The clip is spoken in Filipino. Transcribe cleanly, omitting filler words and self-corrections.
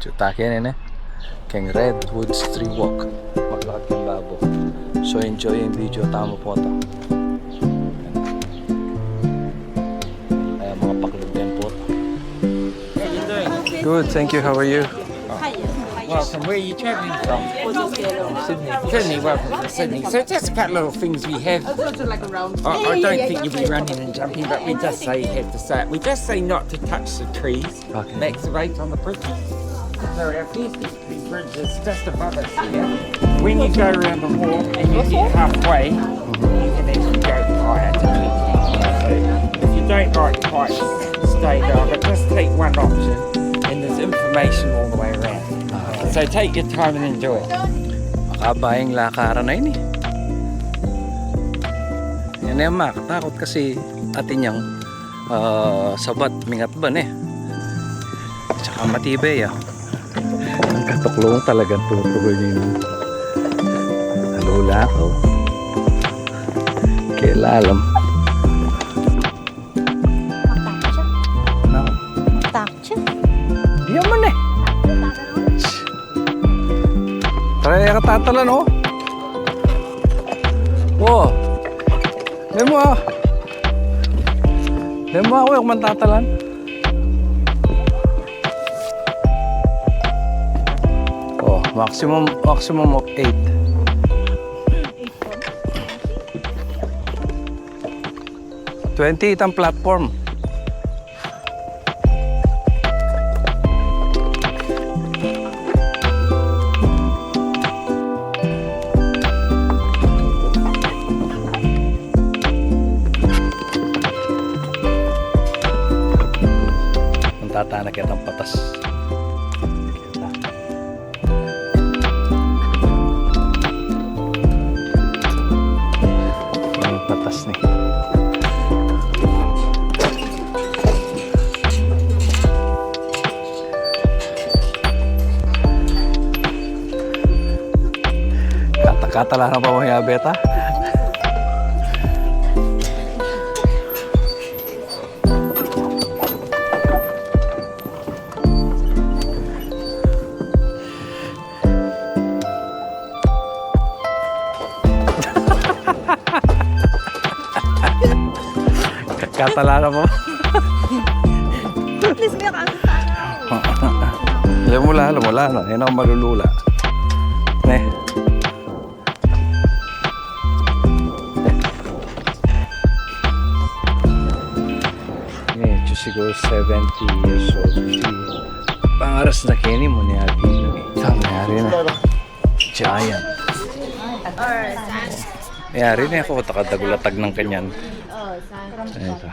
Chutakin ini keng Redwoods Tree Walk. Maglakad kang labo. So enjoy yung video tamo po ito. Ay mga paklog din po. Good, thank you. How are you? Welcome. Where are you travelling from? Sydney. Sydney, welcome to Sydney. So just a couple of things we have. I don't think you'll be running and jumping, but we just say you have to say it. We just say not to touch the trees. Okay. Max the rate on the bridge. So our first bridge is just above us here. When you go around the wall and you get halfway, you can actually go higher to the So if you don't like heights, stay down, but just take one option and there's information all the way around. So take your time and enjoy it. Makabayang lakaran na yun eh. Yan na yung makatakot kasi atin yung sabat mingat ba eh. Tsaka matibay ah. Ang katuklong talagang tutuloy yung halula ko. Kailalam. Diyan man eh. Tara ka tatalan oh. Wow. Demo ah. Demo ako yung mantatalan. Oh, maximum of 8. 20 itang platform. Tatanak yatang patas. Kita. Ang patas nih. Kata-kata lah apa mau ya beta. Katalana mo. Please, may Lumula. No? Yan ako malulula. Ne. Ne, siguro 70 years old. Pangaras na kini mo niya. Tama na. Giant. Yari na ako takadagulatag ng kanyan. Ayan ka.